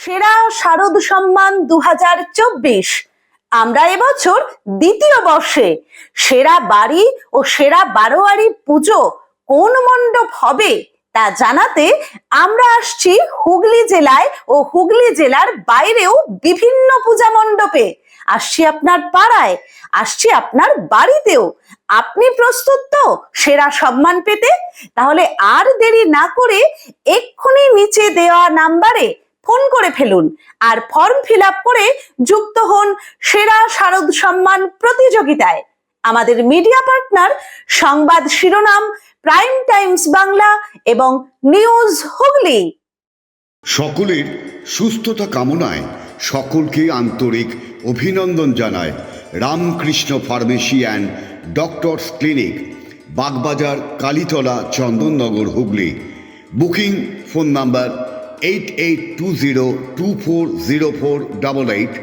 সেরা শারদ সম্মান 2024। আমরা এবছর দ্বিতীয় বর্ষে সেরা বাড়ি ও সেরা বারোয়ারি পুজো কোন মণ্ডপ হবে তা জানাতে আমরা আসছি হুগলি জেলায় ও হুগলি জেলার বাইরেও বিভিন্ন পূজা মণ্ডপে। আসছি আপনার পাড়ায়, আসছি আপনার বাড়িতেও। আপনি প্রস্তুত তো সেরা সম্মান পেতে? তাহলে আর দেরি না করে এক্ষুনি নিচে দেওয়া নাম্বারে ফোন করে ফেলুন আর ফর্ম ফিল আপ করে যুক্ত হন সেরা শারদ সম্মান প্রতিযোগিতায়। আমাদের মিডিয়া পার্টনার সংবাদ শিরোনাম, প্রাইম টাইমস বাংলা এবং নিউজ হুগলি। সকলের সুস্থতা কামনায় সকলকে আন্তরিক অভিনন্দন জানায় Ramakrishna pharmacy and doctors clinic, Bagbazar, Kalitala, Chandannagar, Hooghly. Booking phone number 8820240488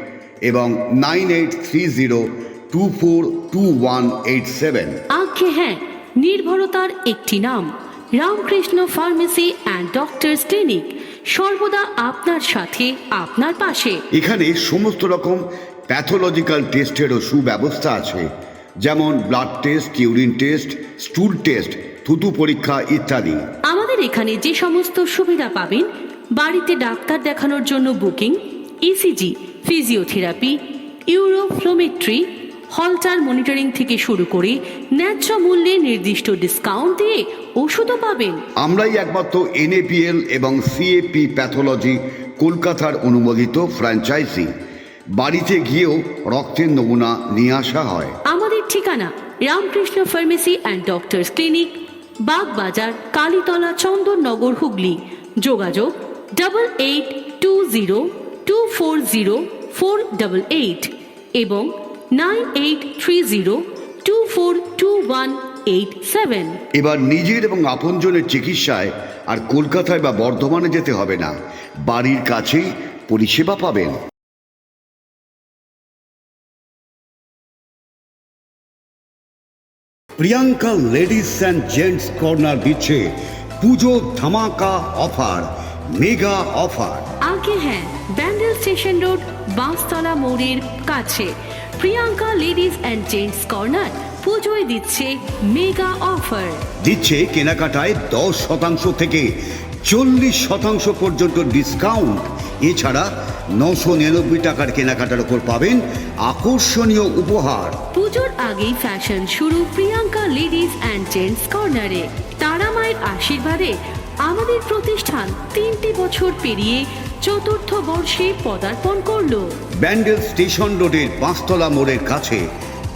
এবং 9830242187। আজ্ঞে হ্যাঁ, নির্ভরতার একটি নাম Ramakrishna pharmacy and doctors clinic, সর্বদা আপনার সাথে, আপনার পাশে। এখানে সমস্ত রকম প্যাথোলজিক্যাল টেস্টেরও সুব্যবস্থা আছে, যেমন blood test, urine test, স্টুল test, থুতু পরীক্ষা ইত্যাদি। আমাদের এখানে যে সমস্ত সুবিধা পাবেন, বাড়িতে ডাক্তার দেখানোর জন্য booking, ECG, physiotherapy, uroflowmetry, Holter monitoring থেকে শুরু করে ন্যায্য মূল্যে নির্দিষ্ট ডিসকাউন্ট দিয়ে ওষুধও পাবেন। আমরাই একমাত্র NAPL এবং CAP প্যাথোলজি কলকাতার অনুমোদিত ফ্র্যাঞ্চাইজি। বাড়িতে গিয়েও রক্তের নমুনা নিয়ে আসা হয়। আমাদের ঠিকানা Ramakrishna pharmacy and doctors clinic, Bagbazar, Kalitala, Chandannagar, Hooghly. যোগাযোগ 8820240488 এবং 9830242187। এবার নিজের এবং আপনজনের চিকিৎসায় আর কলকাতায় বা বর্ধমানে যেতে হবে না, বাড়ির কাছেই পরিষেবা পাবেন। Priyanka ladies and gents corner দিচ্ছে পুজো ধামাকা অফার, মেগা অফার। আগে হ্যাঁ, ব্যান্ডেল স্টেশন রোড, বাঁশতলা মোড়ের কাছে Priyanka ladies and gents corner পুজোয় দিচ্ছে মেগা অফার। দিচ্ছে কেনাকাটায় 10% থেকে 40% পর্যন্ত ডিসকাউন্ট। এছাড়া 999 টাকার কেনাকাটার উপর পাবেন আকর্ষণীয় উপহার। পুজোর আগেই ফ্যাশন শুরু প্রিয়াঙ্কা লেডিস অ্যান্ড জেন্টস কর্নারে। তারা মায়ের আশীর্বাদে আমাদের প্রতিষ্ঠান 3টি বছর পেরিয়ে 4র্থ বর্ষে পদার্পণ করলো। ব্যান্ডেল স্টেশন রোডের পাঁচতলা মোড়ের কাছে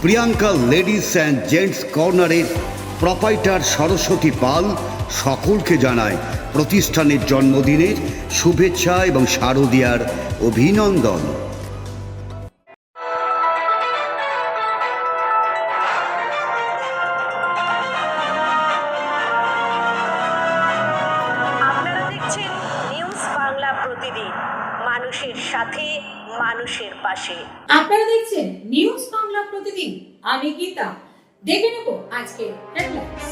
প্রিয়াঙ্কা লেডিস অ্যান্ড জেন্টস কর্নারের প্রোপাইটার সরস্বতী পাল সকলকে জানায় প্রতিষ্ঠানের জন্মদিনের শুভেচ্ছা এবং শারদীয়ার অভিনন্দন। আপনারা দেখছেন নিউজ বাংলা প্রতিদিন, মানুষের সাথে, মানুষের পাশে। আপনারা দেখছেন নিউজ বাংলা প্রতিদিন, আমি গীতা। দেখে নেব আজকে হেডলাইন্স।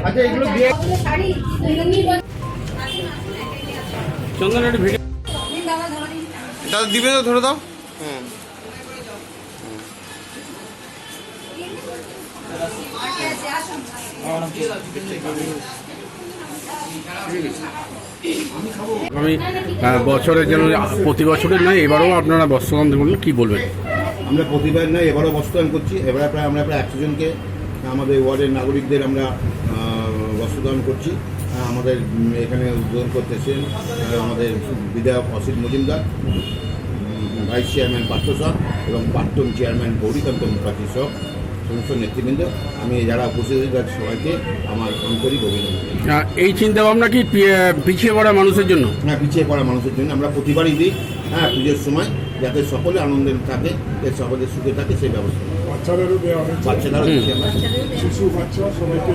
আচ্ছা এগুলো দিয়ে চন্দন একটু ভিডিও দাদা দিবে তো, ধরে দাও। আমি বছরের জন্য প্রতি বছরের নয়, এবারেও আপনারা বস্ত্রদান করলেন, কি বলবেন? আমরা প্রতিবার নয়, এবারও বস্ত্রদান করছি। এবারে আমরা প্রায় 100 জনকে আমাদের ওয়ার্ডের নাগরিকদের আমরা বস্ত্রদান করছি। আমাদের এখানে উদ্বোধন করতেছেন আমাদের বিধায়ক অসিত মজুমদার, ভাইস চেয়ারম্যান পার্থ সাহ এবং প্রাক্তন চেয়ারম্যান গৌরীকান্ত মুখার্জি সহ সমস্ত নেতৃবৃন্দ। আমি যারা উপস্থিত হয়েছি তাদের সবাইকে আমার আন্তরিক অভিনন্দন। এই চিন্তা ভাবনা কি পিছিয়ে পড়া মানুষের জন্য? হ্যাঁ, পিছিয়ে পড়া মানুষের জন্য আমরা প্রতিবারই দিই। হ্যাঁ, পুজোর সময় যাতে সকলে আনন্দে থাকে, সকলের সুখে থাকে, সেই ব্যবস্থা। বাচ্চাদেরও দেওয়া হয়েছে, বাচ্চাদেরও দিচ্ছি আমরা। শিশু বাচ্চা সবাইকে